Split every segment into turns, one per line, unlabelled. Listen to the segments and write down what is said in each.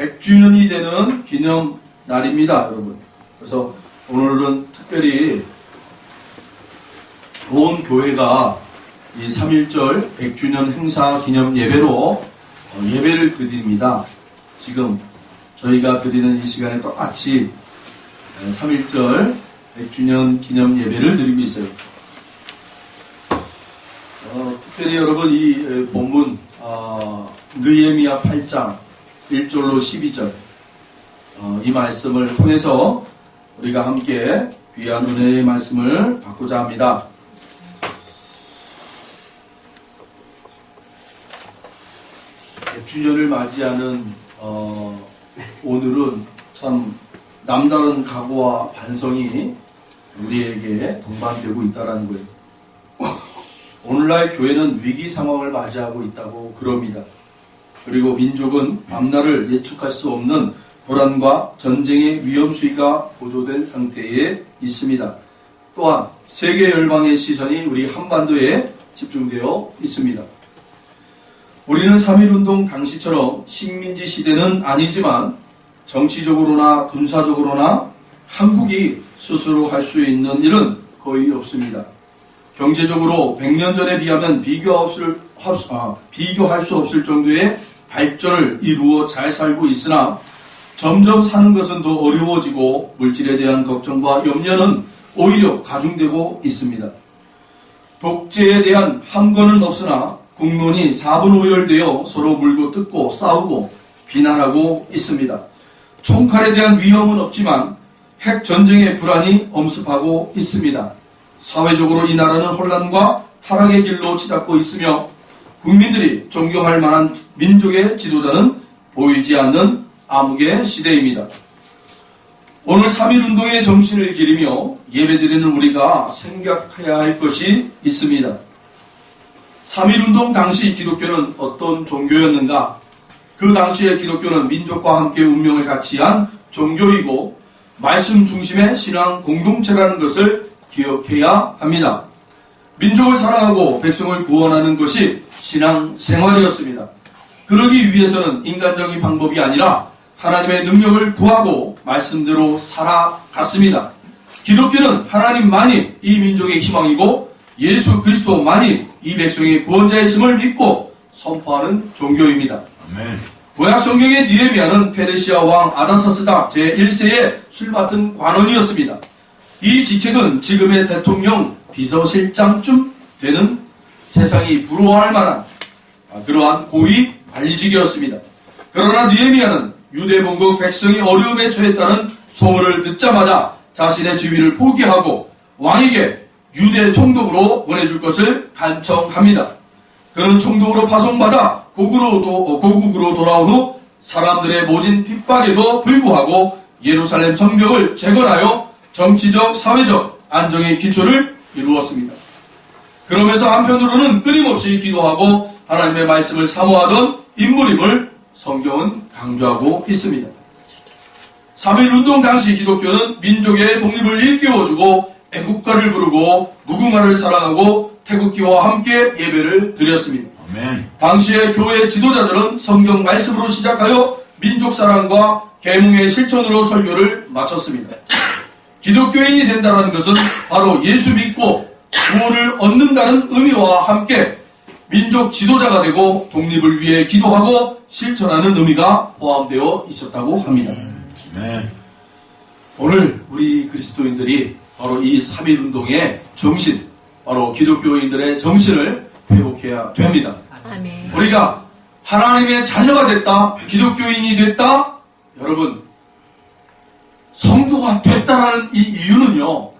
100주년이 되는 기념 날입니다, 여러분. 그래서 오늘은 특별히 온 교회가 이 3.1절 100주년 행사 기념 예배로 예배를 드립니다. 지금 저희가 드리는 이 시간에 똑같이 3.1절 100주년 기념 예배를 드리고 있어요. 특별히 여러분 이 본문 느헤미야 8장 1절로 12절 이 말씀을 통해서 우리가 함께 귀한 은혜의 말씀을 받고자 합니다. 100주년을 맞이하는 오늘은 참 남다른 각오와 반성이 우리에게 동반되고 있다는 거예요. 오늘날 교회는 위기 상황을 맞이하고 있다고 그럽니다. 그리고 민족은 앞날을 예측할 수 없는 불안과 전쟁의 위험 수위가 고조된 상태에 있습니다. 또한 세계 열방의 시선이 우리 한반도에 집중되어 있습니다. 우리는 3.1운동 당시처럼 식민지 시대는 아니지만 정치적으로나 군사적으로나 한국이 스스로 할 수 있는 일은 거의 없습니다. 경제적으로 100년 전에 비하면 비교할 수 없을 정도의 발전을 이루어 잘 살고 있으나 점점 사는 것은 더 어려워지고 물질에 대한 걱정과 염려는 오히려 가중되고 있습니다. 독재에 대한 함권은 없으나 국론이 사분오열되어 서로 물고 뜯고 싸우고 비난하고 있습니다. 총칼에 대한 위험은 없지만 핵전쟁의 불안이 엄습하고 있습니다. 사회적으로 이 나라는 혼란과 타락의 길로 치닫고 있으며 국민들이 존경할 만한 민족의 지도자는 보이지 않는 암흑의 시대입니다. 오늘 3.1운동의 정신을 기리며 예배드리는 우리가 생각해야 할 것이 있습니다. 3.1운동 당시 기독교는 어떤 종교였는가? 그 당시의 기독교는 민족과 함께 운명을 같이 한 종교이고 말씀 중심의 신앙 공동체라는 것을 기억해야 합니다. 민족을 사랑하고 백성을 구원하는 것이 신앙 생활이었습니다. 그러기 위해서는 인간적인 방법이 아니라 하나님의 능력을 구하고 말씀대로 살아갔습니다. 기독교는 하나님만이 이 민족의 희망이고 예수 그리스도만이 이 백성의 구원자이심을 믿고 선포하는 종교입니다.
아멘.
구약 성경의 느헤미야는 페르시아 왕 아다사스다 제1세의 술 맡은 관원이었습니다. 이 직책은 지금의 대통령 비서실장쯤 되는 세상이 부러워할 만한 그러한 고위 관리직이었습니다. 그러나 느헤미야는 유대 본국 백성이 어려움에 처했다는 소문을 듣자마자 자신의 지위를 포기하고 왕에게 유대 총독으로 보내줄 것을 간청합니다. 그는 총독으로 파송받아 고국으로 돌아온 후 사람들의 모진 핍박에도 불구하고 예루살렘 성벽을 재건하여 정치적, 사회적 안정의 기초를 이루었습니다. 그러면서 한편으로는 끊임없이 기도하고 하나님의 말씀을 사모하던 인물임을 성경은 강조하고 있습니다. 3.1운동 당시 기독교는 민족의 독립을 일깨워주고 애국가를 부르고 무궁화를 사랑하고 태극기와 함께 예배를 드렸습니다.
아멘.
당시의 교회 지도자들은 성경 말씀으로 시작하여 민족 사랑과 계몽의 실천으로 설교를 마쳤습니다. 기독교인이 된다는 것은 바로 예수 믿고 구원을 얻는다는 의미와 함께 민족 지도자가 되고 독립을 위해 기도하고 실천하는 의미가 포함되어 있었다고 합니다.
네.
오늘 우리 그리스도인들이 바로 이 3.1운동의 정신, 바로 기독교인들의 정신을 회복해야 됩니다.
아멘.
우리가 하나님의 자녀가 됐다, 기독교인이 됐다, 여러분 성도가 됐다라는 이 이유는요,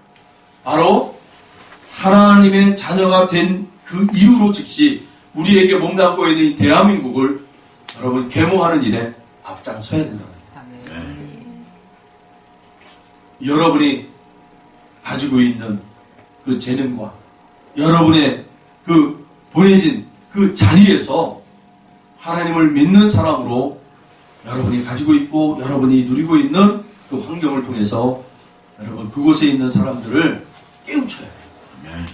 바로 하나님의 자녀가 된 그 이유로 즉시 우리에게 몸담고 있는 이 대한민국을 여러분 계몽하는 일에 앞장서야 된다는 거예요. 여러분이 가지고 있는 그 재능과 여러분의 그 보내진 그 자리에서 하나님을 믿는 사람으로 여러분이 가지고 있고 여러분이 누리고 있는 그 환경을 통해서 여러분 그곳에 있는 사람들을 깨우쳐야 돼요.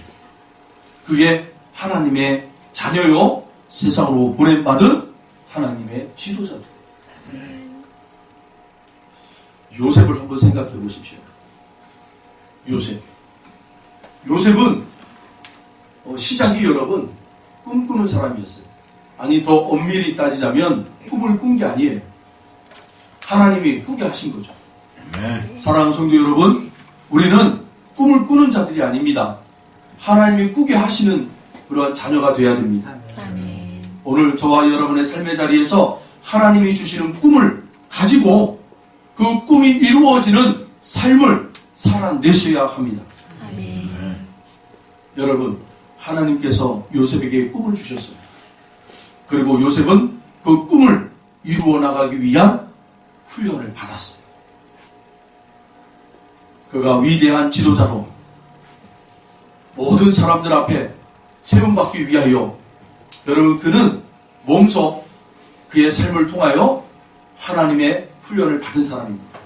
그게 하나님의 자녀요 세상으로 보냄받은 하나님의 지도자들. 요셉을 한번 생각해 보십시오. 요셉은 시작이 여러분 꿈꾸는 사람이었어요. 아니 더 엄밀히 따지자면 꿈을 꾼 게 아니에요. 하나님이 꾸게 하신 거죠. 사랑하는 성도 여러분, 우리는 꿈을 꾸는 자들이 아닙니다. 하나님이 꾸게 하시는 그런 자녀가 되어야 됩니다. 오늘 저와 여러분의 삶의 자리에서 하나님이 주시는 꿈을 가지고 그 꿈이 이루어지는 삶을 살아내셔야 합니다. 여러분, 하나님께서 요셉에게 꿈을 주셨어요. 그리고 요셉은 그 꿈을 이루어 나가기 위한 훈련을 받았어요. 그가 위대한 지도자로 모든 사람들 앞에 세움받기 위하여 여러분 그는 몸소 그의 삶을 통하여 하나님의 훈련을 받은 사람입니다.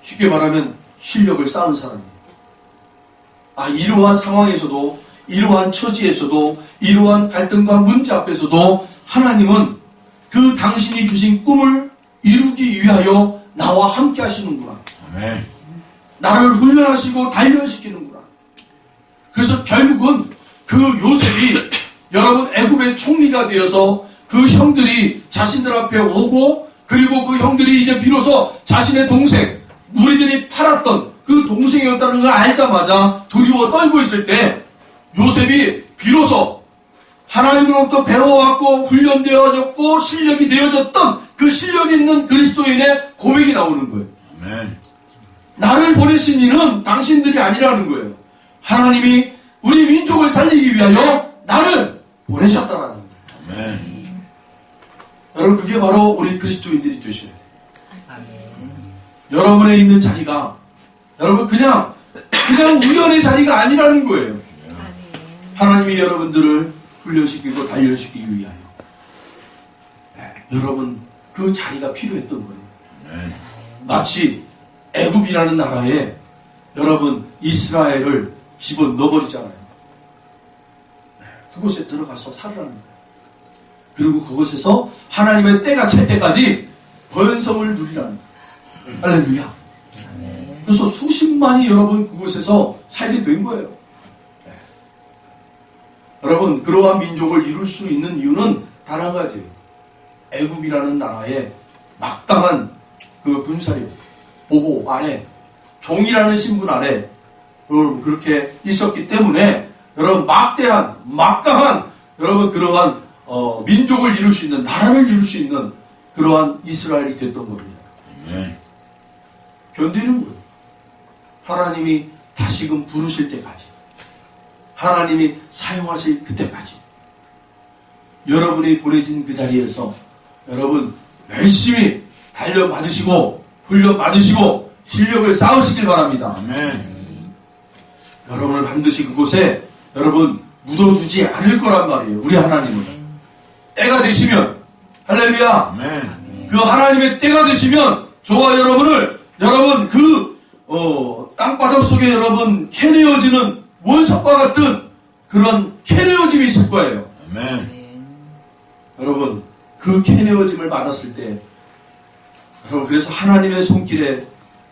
쉽게 말하면 실력을 쌓은 사람입니다. 이러한 상황에서도, 이러한 처지에서도, 이러한 갈등과 문제 앞에서도 하나님은 그 당신이 주신 꿈을 이루기 위하여 나와 함께 하시는구나. 아멘. 나를 훈련하시고 단련시키는구나. 그래서 결국은 그 요셉이 여러분 애굽의 총리가 되어서 그 형들이 자신들 앞에 오고, 그리고 그 형들이 이제 비로소 자신의 동생, 우리들이 팔았던 그 동생이었다는 걸 알자마자 두려워 떨고 있을 때 요셉이 비로소 하나님으로부터 배워왔고 훈련되어졌고 실력이 되어졌던 그 실력이 있는 그리스도인의 고백이 나오는 거예요. 아멘. 나를 보내신 이는 당신들이 아니라는 거예요. 하나님이 우리 민족을 살리기 위하여 나를 보내셨다라는 거예요. 아멘. 여러분, 그게 바로 우리 그리스도인들이 되셔야 돼요. 아멘. 여러분의 있는 자리가 여러분 그냥 우연의 자리가 아니라는 거예요. 하나님이 여러분들을 훈련시키고 단련시키기 위하여 여러분 그 자리가 필요했던 거예요. 마치 애굽이라는 나라에 여러분 이스라엘을 집어넣어버리잖아요. 그곳에 들어가서 살으라는 거예요. 그리고 그곳에서 하나님의 때가 찰 때까지 번성을 누리라는 거예요. 할렐루야. 그래서 수십만이 여러분 그곳에서 살게 된 거예요. 여러분, 그러한 민족을 이룰 수 있는 이유는 단 한 가지예요. 애굽이라는 나라의 막강한 그 군사력, 보호 아래, 종이라는 신분 아래 여러분 그렇게 있었기 때문에 여러분 막강한 여러분 그러한 민족을 이룰 수 있는, 나라를 이룰 수 있는 그러한 이스라엘이 됐던 겁니다. 견디는 거예요. 하나님이 다시금 부르실 때까지, 하나님이 사용하실 그때까지 여러분이 보내진 그 자리에서 여러분 열심히 단련받으시고 훈련받으시고 실력을 쌓으시길 바랍니다. 아멘. 여러분을 반드시 그곳에 여러분 묻어주지 않을 거란 말이에요. 우리 하나님은 때가 되시면, 할렐루야. 아멘. 그 하나님의 때가 되시면 저와 여러분을 여러분 땅바닥 속에 여러분 캐내어지는 원석과 같은 그런 캐내어짐이 있을 거예요. 아멘. 여러분 그 캐내어짐을 받았을 때 여러분 그래서 하나님의 손길에,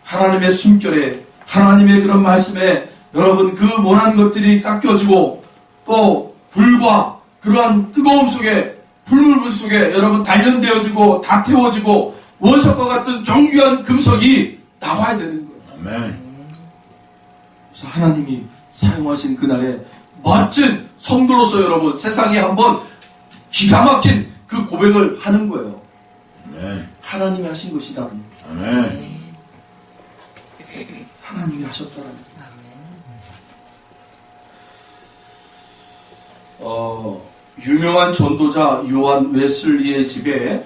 하나님의 숨결에, 하나님의 그런 말씀에 여러분 그 모난 것들이 깎여지고 또 불과 그러한 뜨거움 속에, 불물불 속에 여러분 단련되어지고 다 태워지고 원석과 같은 정귀한 금석이 나와야 되는 거예요. 아멘. 그래서 하나님이 사용하신 그날에 멋진 성도로서 여러분 세상에 한번 기가 막힌 그 고백을 하는 거예요. 아멘. 하나님이 하신 것이라는 거예요. 아멘. 하나님이 하셨다는 거예요. 유명한 전도자 요한 웨슬리의 집에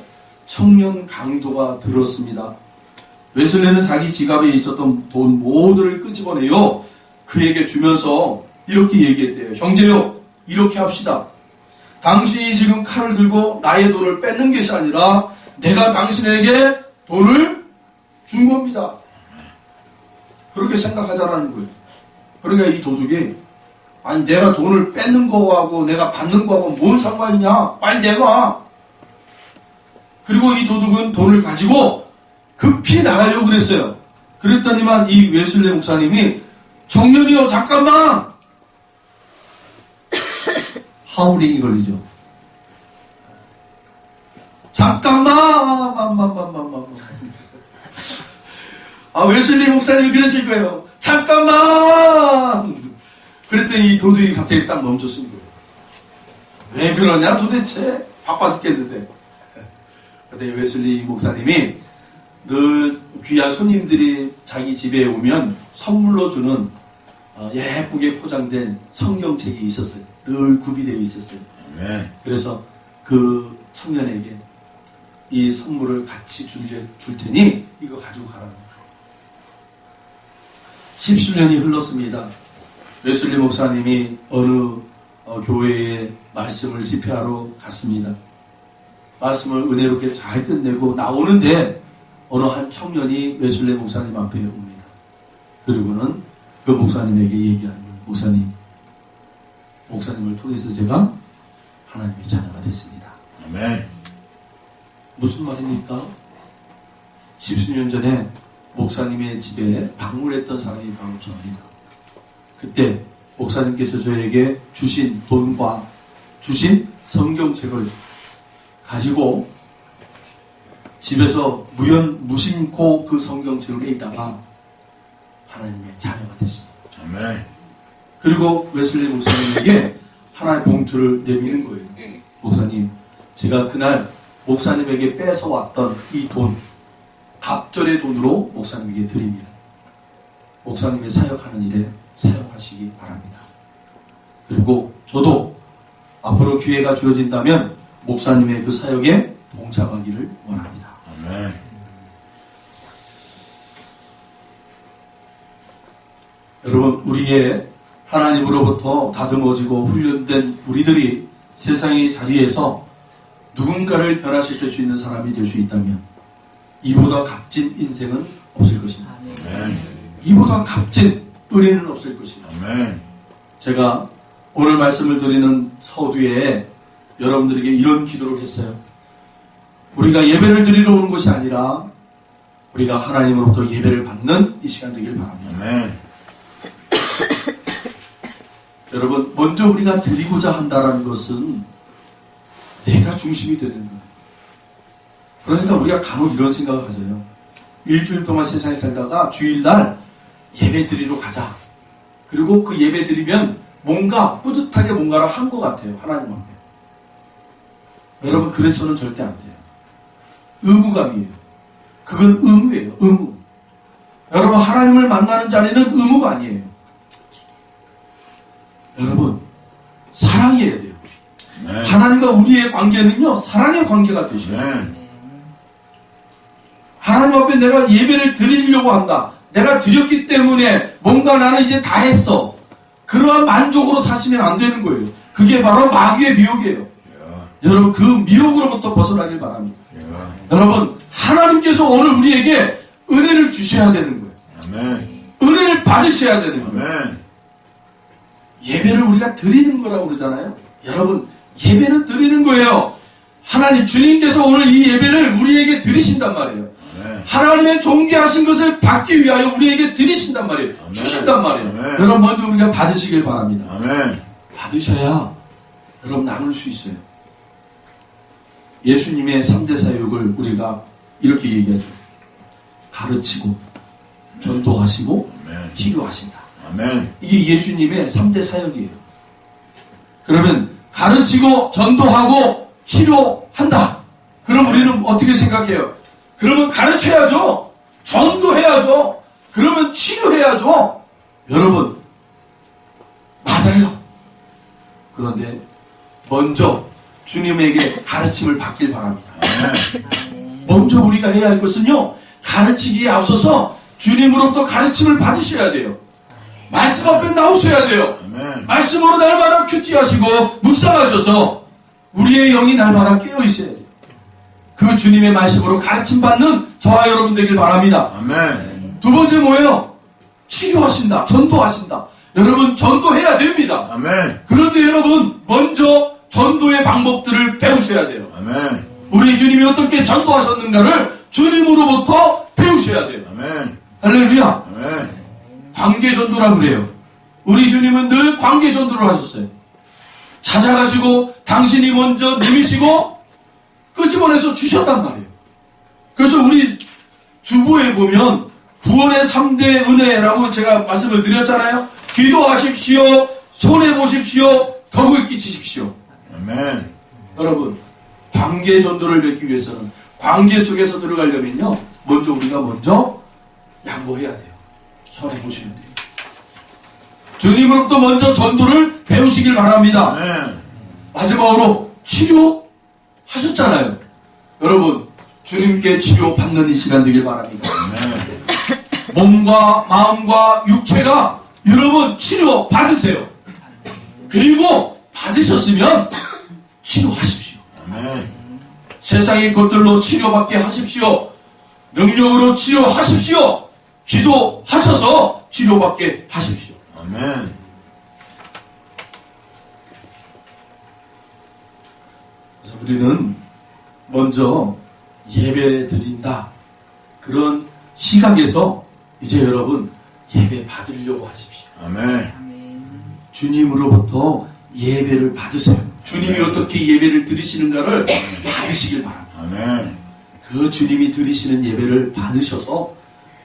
청년 강도가 들었습니다. 웨슬리는 자기 지갑에 있었던 돈 모두를 끄집어내요 그에게 주면서 이렇게 얘기했대요. 형제요, 이렇게 합시다. 당신이 지금 칼을 들고 나의 돈을 뺏는 것이 아니라 내가 당신에게 돈을 준 겁니다. 그렇게 생각하자라는 거예요. 그러니까 이 도둑이 아니 내가 돈을 뺏는 거하고 내가 받는 거하고 뭔 상관이냐, 빨리 내놔. 그리고 이 도둑은 돈을 가지고 급히 나가려고 그랬어요. 그랬더니만 이 웨슬리 목사님이 청년이요 잠깐만 하울링이 걸리죠. 잠깐만 웨슬리 목사님이 그러실 거예요. 잠깐만. 그랬더니 이 도둑이 갑자기 딱 멈췄습니다. 왜 그러냐 도대체 바빠 죽겠는데. 그때 웨슬리 목사님이 늘 귀한 손님들이 자기 집에 오면 선물로 주는 예쁘게 포장된 성경책이 있었어요. 늘 구비되어 있었어요.
네.
그래서 그 청년에게 이 선물을 같이 줄 테니 이거 가지고 가라는 거예요. 10수년이 흘렀습니다. 웨슬리 목사님이 어느 교회에 말씀을 집회하러 갔습니다. 말씀을 은혜롭게 잘 끝내고 나오는데 어느 한 청년이 웨슬리 목사님 앞에 옵니다. 그리고는 그 목사님에게 얘기하는 거예요. 목사님을 통해서 제가 하나님의 자녀가 됐습니다.
아멘.
무슨 말입니까? 10수년 전에 목사님의 집에 방문했던 사람이 바로 저입니다. 그때 목사님께서 저에게 주신 돈과 주신 성경책을 가지고 집에서 무심코 그 성경책을 읽다가 하나님의 자녀가 됐습니다.
아멘.
그리고 웨슬리 목사님에게 하나의 봉투를 내미는 거예요. 목사님, 제가 그날 목사님에게 뺏어왔던 이 돈, 갑절의 돈으로 목사님에게 드립니다. 목사님의 사역하는 일에 사용하시기 바랍니다. 그리고 저도 앞으로 기회가 주어진다면 목사님의 그 사역에 동참하기를 원합니다.
아멘.
여러분, 우리의 하나님으로부터 다듬어지고 훈련된 우리들이 세상의 자리에서 누군가를 변화시킬 수 있는 사람이 될 수 있다면 이보다 값진 인생은 없을 것입니다.
아멘.
이보다 값진 은혜는 없을 것입니다.
아멘.
제가 오늘 말씀을 드리는 서두에 여러분들에게 이런 기도를 했어요. 우리가 예배를 드리러 오는 것이 아니라 우리가 하나님으로부터 예배를 받는 이 시간 되길 바랍니다.
아멘.
여러분, 먼저 우리가 드리고자 한다는 것은 내가 중심이 되는 거예요. 그러니까 우리가 간혹 이런 생각을 가져요. 일주일 동안 세상에 살다가 주일날 예배 드리러 가자. 그리고 그 예배 드리면 뭔가 뿌듯하게 뭔가를 한 것 같아요. 하나님 앞에. 여러분, 그래서는 절대 안 돼요. 의무감이에요. 그건 의무예요. 의무. 여러분, 하나님을 만나는 자리는 의무가 아니에요. 여러분, 사랑해야 돼요.
네.
하나님과 우리의 관계는요, 사랑의 관계가 되셔요.
네.
하나님 앞에 내가 예배를 드리려고 한다. 내가 드렸기 때문에 뭔가 나는 이제 다 했어. 그러한 만족으로 사시면 안 되는 거예요. 그게 바로 마귀의 미혹이에요. 여러분, 그 미혹으로부터 벗어나길 바랍니다. 여러분, 하나님께서 오늘 우리에게 은혜를 주셔야 되는 거예요.
아멘.
은혜를 받으셔야 되는 거예요.
아멘.
예배를 우리가 드리는 거라고 그러잖아요. 여러분, 예배는 드리는 거예요. 하나님, 주님께서 오늘 이 예배를 우리에게 드리신단 말이에요.
아멘.
하나님의 존귀하신 것을 받기 위하여 우리에게 드리신단 말이에요.
아멘.
주신단 말이에요.
아멘.
여러분, 먼저 우리가 받으시길 바랍니다.
아멘.
받으셔야 여러분 나눌 수 있어요. 예수님의 3대 사역을 우리가 이렇게 얘기하죠. 가르치고 전도하시고
아멘.
치료하신다.
아멘.
이게 예수님의 3대 사역이에요. 그러면 가르치고 전도하고 치료한다. 그럼 우리는 어떻게 생각해요? 그러면 가르쳐야죠. 전도해야죠. 그러면 치료해야죠. 여러분, 맞아요. 그런데 먼저 주님에게 가르침을 받길 바랍니다. 먼저 우리가 해야 할 것은요, 가르치기에 앞서서 주님으로부터 가르침을 받으셔야 돼요. 말씀 앞에 나오셔야 돼요.
아멘.
말씀으로 날마다 큐티하시고 묵상하셔서 우리의 영이 날마다 깨어있어야 돼요. 그 주님의 말씀으로 가르침받는 저와 여러분 되길 바랍니다.
아멘.
두 번째 뭐예요? 치료하신다. 전도하신다. 여러분, 전도해야 됩니다.
아멘.
그런데 여러분, 먼저 전도의 방법들을 배우셔야 돼요.
아멘.
우리 주님이 어떻게 전도하셨는가를 주님으로부터 뭐라 그래요? 우리 주님은 늘 관계 전도를 하셨어요. 찾아가시고 당신이 먼저 누리시고 끄집어내서 주셨단 말이에요. 그래서 우리 주보에 보면 구원의 3대 은혜라고 제가 말씀을 드렸잖아요. 기도하십시오, 손해보십시오, 덕을 끼치십시오.
아멘.
여러분, 관계 전도를 맺기 위해서는 관계 속에서 들어가려면요, 우리가 먼저 양보해야 돼요. 손해보시면 돼요. 주님으로부터 먼저 전도를 배우시길 바랍니다.
아멘.
마지막으로 치료하셨잖아요. 여러분, 주님께 치료받는 이 시간 되길 바랍니다.
아멘.
몸과 마음과 육체가 여러분 치료 받으세요. 그리고 받으셨으면 치료하십시오.
아멘.
세상의 것들로 치료받게 하십시오. 능력으로 치료하십시오. 기도하셔서 치료받게 하십시오.
아멘.
그래서 우리는 먼저 예배 드린다. 그런 시각에서 이제 여러분 예배 받으려고 하십시오.
아멘.
주님으로부터 예배를 받으세요. 주님이 어떻게 예배를 드리시는가를 받으시길 바랍니다.
아멘.
그 주님이 드리시는 예배를 받으셔서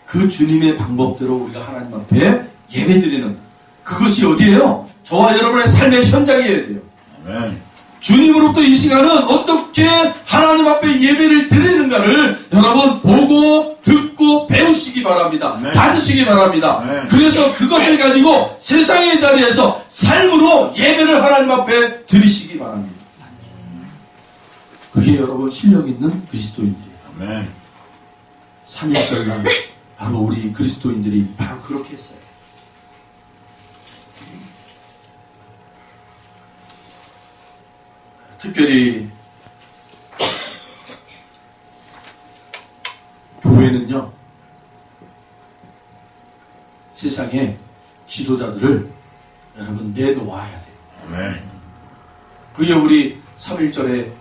그 주님의 방법대로 우리가 하나님 앞에 예배 드리는 그것이 어디예요? 저와 여러분의 삶의 현장이어야 돼요.
아멘.
주님으로부터 이 시간은 어떻게 하나님 앞에 예배를 드리는가를 여러분 보고 듣고 배우시기 바랍니다.
네.
받으시기 바랍니다.
네.
그래서 그것을 가지고 세상의 자리에서 삶으로 예배를 하나님 앞에 드리시기 바랍니다. 그게 여러분 실력 있는 그리스도인들이에요.
아멘.
3일절날 바로 우리 그리스도인들이 바로 그렇게 했어요. 특별히 교회는요, 세상에 지도자들을 여러분 내놓아야 돼요.
아멘.
그게 우리 3.1절에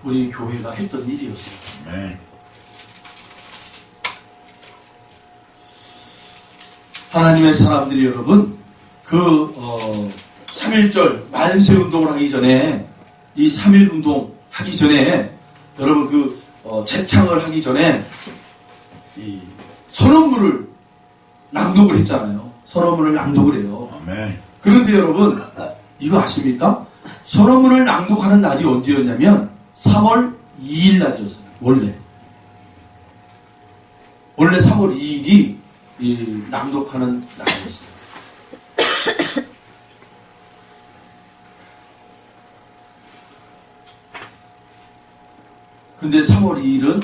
우리 교회가 했던 일이었어요.
아멘.
하나님의 사람들이 여러분 그 3.1절 만세운동을 하기 전에 이 3.1운동 하기 전에 여러분 그 재창을 하기 전에 이 선언문을 낭독을 했잖아요. 선언문을 낭독을 해요.
아멘.
그런데 여러분 이거 아십니까? 선언문을 낭독하는 날이 언제였냐면 3월 2일 날이었어요. 원래 3월 2일이 이 낭독하는 날이었어요. 근데 3월 2일은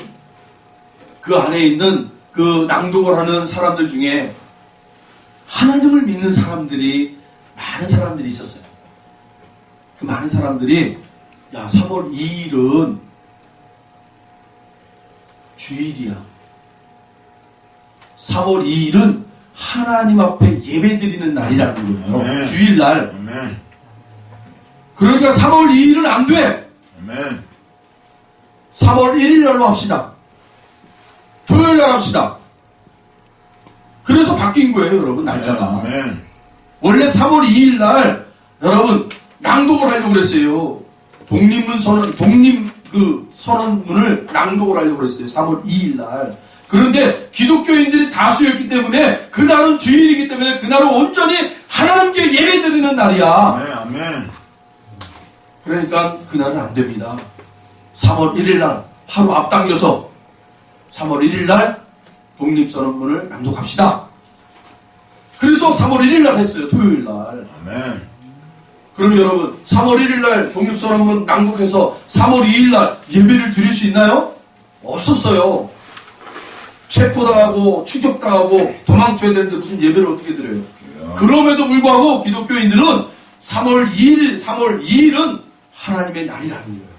그 안에 있는 그 낭독을 하는 사람들 중에 하나님을 믿는 사람들이 많은 사람들이 있었어요. 그 많은 사람들이 야 3월 2일은 주일이야. 3월 2일은 하나님 앞에 예배드리는 날이라는 거예요.
아멘.
주일날.
아멘.
그러니까 3월 2일은 안 돼.
아멘.
3월 1일 날로 합시다. 토요일 날 합시다. 그래서 바뀐 거예요, 여러분, 날짜가.
아멘.
원래 3월 2일 날, 여러분, 낭독을 하려고 그랬어요. 선언문을 낭독을 하려고 그랬어요. 3월 2일 날. 그런데 기독교인들이 다수였기 때문에 그날은 주일이기 때문에 그날은 온전히 하나님께 예배드리는 날이야.
아멘. 아멘.
그러니까 그날은 안 됩니다. 3월 1일 날 하루 앞당겨서 3월 1일 날 독립선언문을 낭독합시다. 그래서 3월 1일 날 했어요. 토요일 날.
아멘.
그럼 여러분 3월 1일 날 독립선언문 낭독해서 3월 2일 날 예배를 드릴 수 있나요? 없었어요. 체포당하고 추격당하고 도망쳐야 되는데 무슨 예배를 어떻게 드려요? 그럼에도 불구하고 기독교인들은 3월 2일은 하나님의 날이라는 거예요.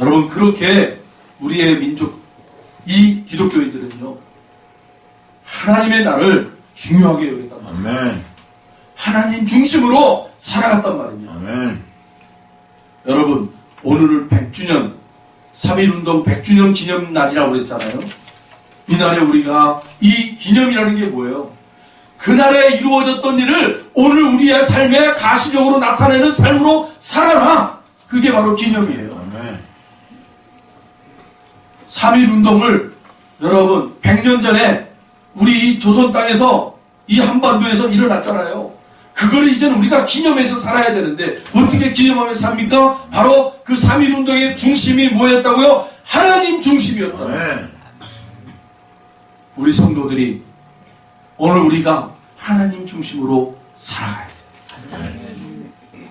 여러분 그렇게 우리의 민족 이 기독교인들은요 하나님의 날을 중요하게 여겼단 말이에요.
아멘.
하나님 중심으로 살아갔단 말입니다.
아멘.
여러분 오늘은 100주년 3.1운동 100주년 기념날이라고 그랬잖아요. 이날에 우리가 이 기념이라는 게 뭐예요? 그날에 이루어졌던 일을 오늘 우리의 삶에 가시적으로 나타내는 삶으로 살아라. 그게 바로 기념이에요.
아멘.
3.1운동을 여러분 100년 전에 우리 이 조선 땅에서 이 한반도에서 일어났잖아요. 그거를 이제는 우리가 기념해서 살아야 되는데 어떻게 기념하며 삽니까? 바로 그 3.1운동의 중심이 뭐였다고요? 하나님 중심이었다.
아멘.
우리 성도들이 오늘 우리가 하나님 중심으로 살아가야 돼요.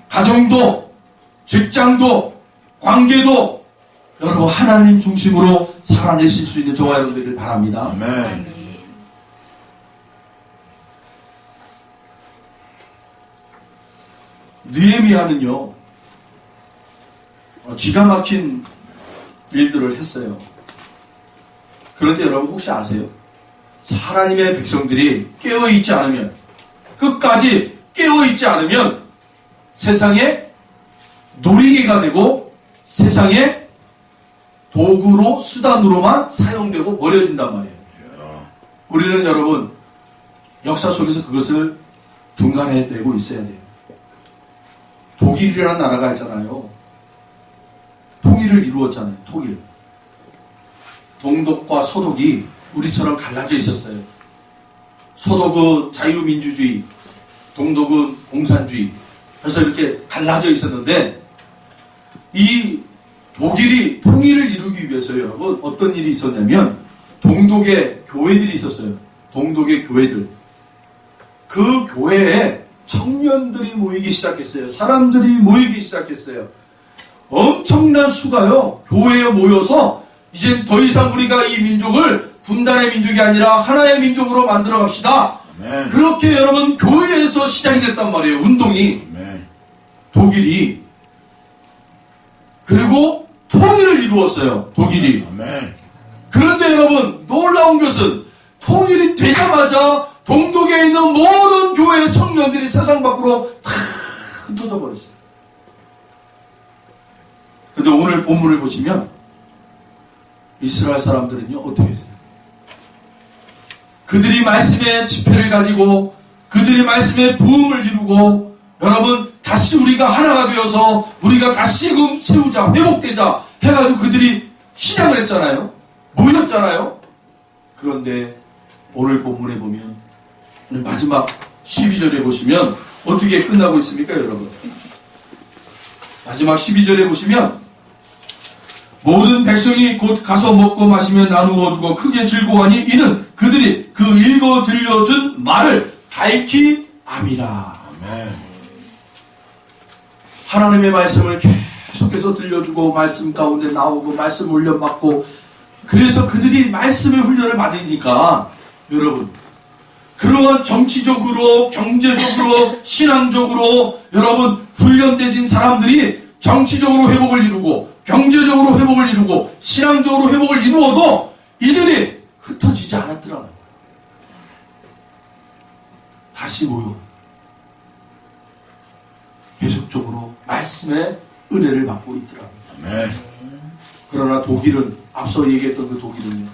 가정도, 직장도, 관계도 여러분 하나님 중심으로 살아내실 수 있는 저와 여러분들을 바랍니다.
아멘.
느헤미야는요 기가 막힌 일들을 했어요. 그런데 여러분 혹시 아세요? 하나님의 백성들이 깨어있지 않으면, 끝까지 깨어있지 않으면 세상에 놀이개가 되고 세상에 도구로 수단으로만 사용되고 버려진단 말이에요. 우리는 여러분 역사 속에서 그것을 분간해내고 있어야 돼요. 독일이라는 나라가 있잖아요. 통일을 이루었잖아요. 통일. 동독과 서독이 우리처럼 갈라져 있었어요. 서독은 자유민주주의, 동독은 공산주의. 그래서 이렇게 갈라져 있었는데 이 독일이 통일을 이루기 위해서 여러분 어떤 일이 있었냐면 동독의 교회들이 있었어요. 동독의 교회들. 그 교회에 청년들이 모이기 시작했어요. 사람들이 모이기 시작했어요. 엄청난 수가요. 교회에 모여서 이제 더 이상 우리가 이 민족을 분단의 민족이 아니라 하나의 민족으로 만들어 갑시다.
아멘.
그렇게 여러분 교회에서 시작이 됐단 말이에요. 운동이.
아멘.
독일이. 그리고 통일을 이루었어요. 독일이.
아멘.
그런데 여러분 놀라운 것은 통일이 되자마자 동독에 있는 모든 교회의 청년들이 세상 밖으로 다 흩어져 버렸어요. 그런데 오늘 본문을 보시면 이스라엘 사람들은요 어떻게 했어요? 그들이 말씀의 지폐를 가지고 그들이 말씀의 부흥을 이루고 여러분 다시 우리가 하나가 되어서 우리가 다시금 세우자 회복되자 해가지고 그들이 시작을 했잖아요. 모였잖아요. 그런데 오늘 본문에 보면 오늘 마지막 12절에 보시면 어떻게 끝나고 있습니까 여러분? 마지막 12절에 보시면 모든 백성이 곧 가서 먹고 마시며 나누어 주고 크게 즐거워하니 이는 그들이 그 읽어 들려준 말을 밝히 암이라.
아멘.
하나님의 말씀을 계속해서 들려주고 말씀 가운데 나오고 말씀 훈련받고 그래서 그들이 말씀의 훈련을 받으니까 여러분 그러한 정치적으로 경제적으로 신앙적으로 여러분 훈련되진 사람들이 정치적으로 회복을 이루고 경제적으로 회복을 이루고 신앙적으로 회복을 이루어도 이들이 흩어지지 않았더라고요. 다시 모여 계속적으로 말씀의 은혜를 받고 있더라고요.
아멘.
그러나 독일은 앞서 얘기했던 그 독일은요.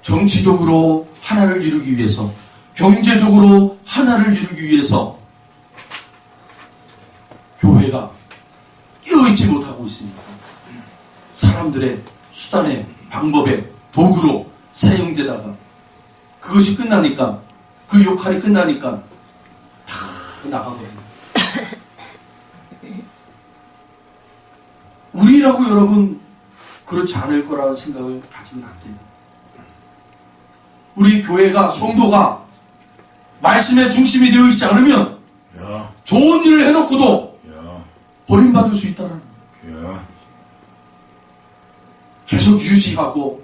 정치적으로 하나를 이루기 위해서 경제적으로 하나를 이루기 위해서 교회가 깨어있지 못하고 있습니다. 사람들의 수단의 방법의 도구로 사용되다가 그것이 끝나니까 그 역할이 끝나니까 다 나가거든요. 우리라고 여러분 그렇지 않을 거라는 생각을 가지면 안 돼요. 우리 교회가 성도가 말씀의 중심이 되어 있지 않으면
야.
좋은 일을 해놓고도
야.
버림받을 수 있다는 거예요.
야.
계속 유지하고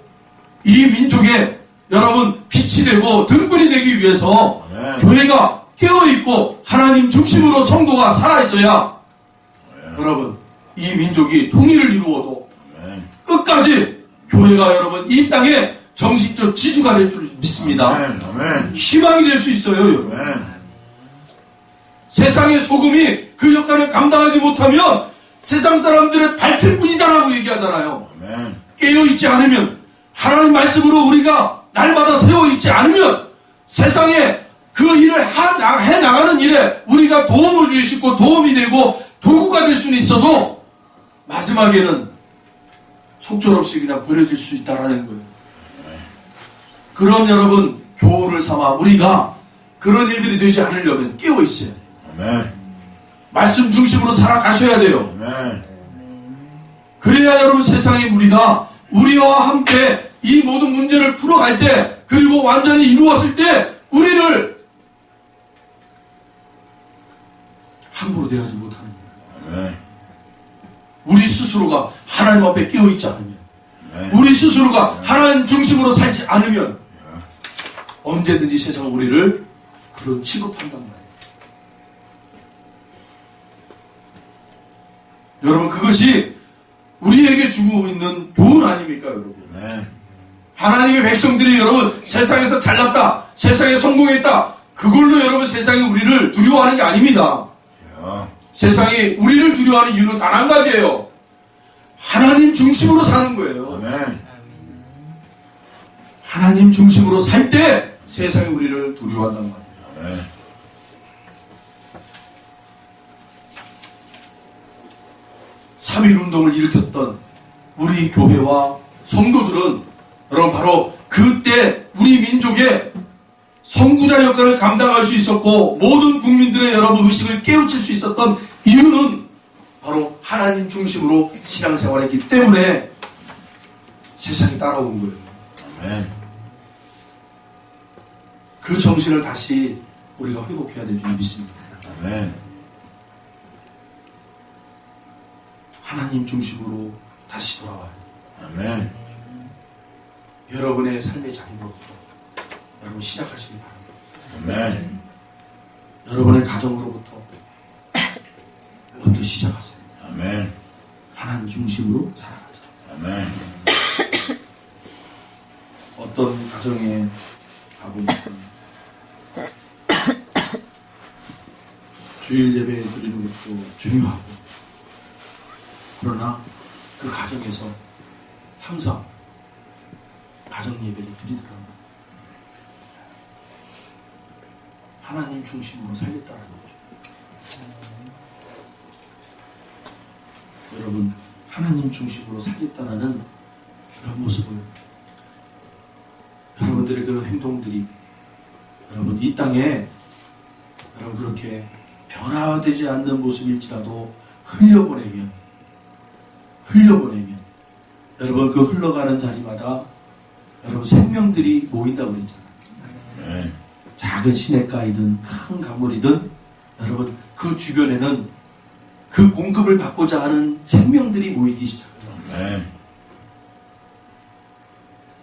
이 민족에 여러분 빛이 되고 등불이 되기 위해서
아멘.
교회가 깨어있고 하나님 중심으로 성도가 살아있어야 여러분 이 민족이 통일을 이루어도
아멘.
끝까지 교회가 여러분 이 땅에 정식적 지주가 될 줄 믿습니다.
아멘. 아멘.
희망이 될 수 있어요. 여러분.
아멘.
세상의 소금이 그 역할을 감당하지 못하면 세상 사람들의 밝힐 뿐이다라고 얘기하잖아요.
아멘.
깨어있지 않으면 하나님 말씀으로 우리가 날마다 세워있지 않으면 세상에 그 일을 해나가는 일에 우리가 도움을 줄 수 있고 도움이 되고 도구가 될 수는 있어도 마지막에는 속절없이 그냥 버려질 수 있다라는 거예요. 그럼 여러분 교훈을 삼아 우리가 그런 일들이 되지 않으려면 깨어 있어야 돼요.
아멘.
말씀 중심으로 살아가셔야 돼요.
아멘.
그래야 여러분 세상에 우리가 우리와 함께 이 모든 문제를 풀어갈 때 그리고 완전히 이루었을 때 우리를 함부로 대하지 못하는 거예요.
아멘.
우리 스스로가 하나님 앞에 깨어있지 않으면
아멘.
우리 스스로가 하나님 중심으로 살지 않으면 언제든지 세상은 우리를 그런 취급한단 말이에요. 여러분 그것이 우리에게 주고 있는 교훈 아닙니까 여러분?
아멘.
하나님의 백성들이 여러분 세상에서 잘났다, 세상에 성공했다, 그걸로 여러분 세상이 우리를 두려워하는 게 아닙니다. 세상이 우리를 두려워하는 이유는 단 한 가지예요. 하나님 중심으로 사는 거예요.
아멘.
하나님 중심으로 살 때 세상이 우리를 두려워한단 말이에요.
아멘.
3.1 운동을 일으켰던 우리 교회와 성도들은 여러분 바로 그때 우리 민족의 선구자 역할을 감당할 수 있었고 모든 국민들의 여러분 의식을 깨우칠 수 있었던 이유는 바로 하나님 중심으로 신앙생활했기 때문에 세상이 따라온 거예요.
아멘.
그 정신을 다시 우리가 회복해야 될 줄 믿습니다.
아멘.
하나님 중심으로 다시 돌아와요.
아멘.
여러분의 삶의 자리로부터 여러분 시작하시기 바랍니다.
아멘.
여러분의 가정으로부터 먼저 시작하세요.
아멘.
하나님 중심으로 살아가자.
아멘.
어떤 가정에 가고 있습니다. 주일 예배 드리는 것도 중요하고 그러나 그 가정에서 항상 가정 예배를 드리더라고요. 하나님 중심으로 살겠다는 거죠. 여러분 하나님 중심으로 살겠다는 그런 모습을 여러분들의 그런 행동들이 여러분 이 땅에 여러분 그렇게 변화되지 않는 모습일지라도 흘려보내면 여러분 그 흘러가는 자리마다 여러분 생명들이 모인다고 그랬잖아요.
아멘.
작은 시냇가이든 큰 강물이든 여러분 그 주변에는 그 공급을 받고자 하는 생명들이 모이기 시작합니다.
아멘.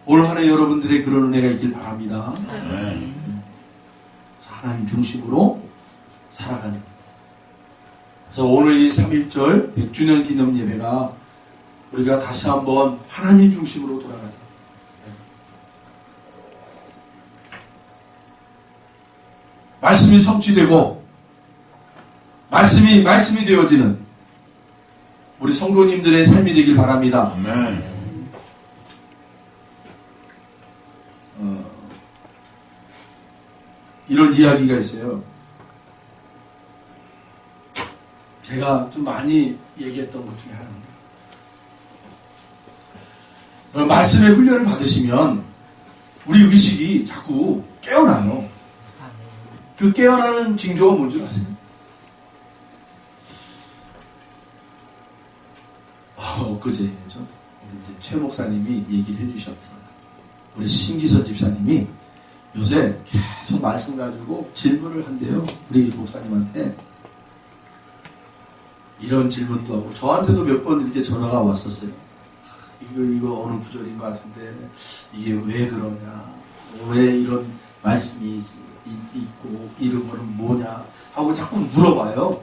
올 한 해 여러분들의 그런 은혜가 있길 바랍니다.
아멘.
하나님 중심으로 살아가는. 그래서 오늘 이 3.1절 100주년 기념 예배가 우리가 다시 한번 하나님 중심으로 돌아가자. 말씀이 성취되고 말씀이 되어지는 우리 성도님들의 삶이 되길 바랍니다.
아멘.
이런 이야기가 있어요. 제가 좀 많이 얘기했던 것 중에 하나입니다. 말씀의 훈련을 받으시면 우리 의식이 자꾸 깨어나요. 그 깨어나는 징조가 뭔지 아세요? 엊그제죠. 우리 이제 최 목사님이 얘기를 해주셨어요. 우리 신기선 집사님이 요새 계속 말씀 가지고 질문을 한대요. 우리 목사님한테. 이런 질문도 하고 저한테도 몇 번 이렇게 전화가 왔었어요. 이거 어느 구절인 것 같은데 이게 왜 그러냐, 왜 이런 말씀이 있고 이런 거는 뭐냐 하고 자꾸 물어봐요.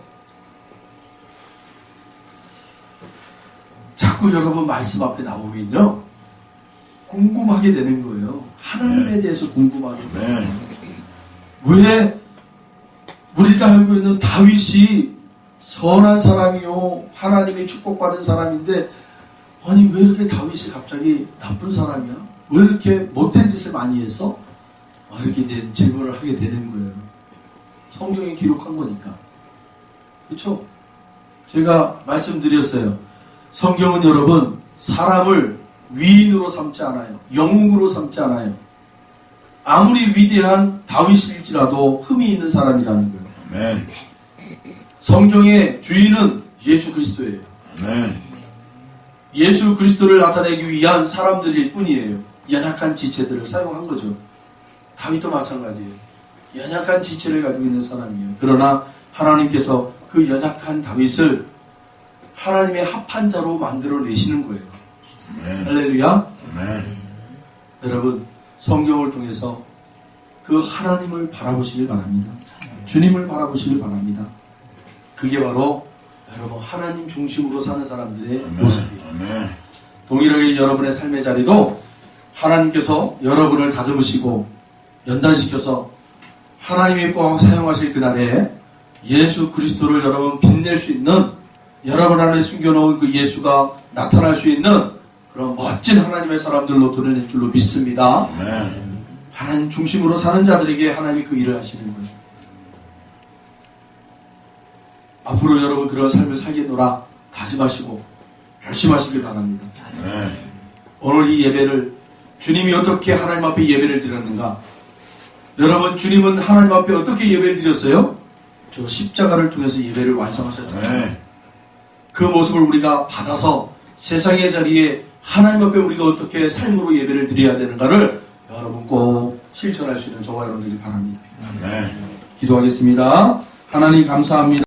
자꾸 여러분 말씀 앞에 나오면요 궁금하게 되는 거예요. 하나님에 대해서 궁금하게 되는 거예요. 왜 우리가 알고 있는 다윗이 선한 사람이요 하나님의 축복받은 사람인데 아니 왜 이렇게 다윗이 갑자기 나쁜 사람이야? 왜 이렇게 못된 짓을 많이 해서 이렇게 이제 질문을 하게 되는 거예요. 성경에 기록한 거니까. 그렇죠? 제가 말씀드렸어요. 성경은 여러분 사람을 위인으로 삼지 않아요. 영웅으로 삼지 않아요. 아무리 위대한 다윗일지라도 흠이 있는 사람이라는 거예요.
아멘.
성경의 주인은 예수 그리스도예요.
아멘.
예수 그리스도를 나타내기 위한 사람들일 뿐이에요. 연약한 지체들을 사용한 거죠. 다윗도 마찬가지예요. 연약한 지체를 가지고 있는 사람이에요. 그러나 하나님께서 그 연약한 다윗을 하나님의 합한 자로 만들어내시는 거예요.
아멘.
할렐루야.
아멘.
여러분 성경을 통해서 그 하나님을 바라보시길 바랍니다. 주님을 바라보시길 바랍니다. 그게 바로 여러분 하나님 중심으로 사는 사람들의 모습이에요.
아멘.
동일하게 여러분의 삶의 자리도 하나님께서 여러분을 다듬으시고 연단시켜서 하나님이 꼭 사용하실 그날에 예수 그리스도를 여러분 빛낼 수 있는, 여러분 안에 숨겨놓은 그 예수가 나타날 수 있는 그런 멋진 하나님의 사람들로 드러낼 줄로 믿습니다.
아멘.
하나님 중심으로 사는 자들에게 하나님이 그 일을 하시는 거예요. 앞으로 여러분 그런 삶을 살겠노라 다짐하시고 결심하시길 바랍니다.
아멘.
오늘 이 예배를 주님이 어떻게 하나님 앞에 예배를 드렸는가? 여러분 주님은 하나님 앞에 어떻게 예배를 드렸어요? 저 십자가를 통해서 예배를 완성하셨잖아요.
아멘.
그 모습을 우리가 받아서 세상의 자리에 하나님 앞에 우리가 어떻게 삶으로 예배를 드려야 되는가를 여러분 꼭 실천할 수 있는 저와 여러분들이 바랍니다.
아멘.
기도하겠습니다. 하나님 감사합니다.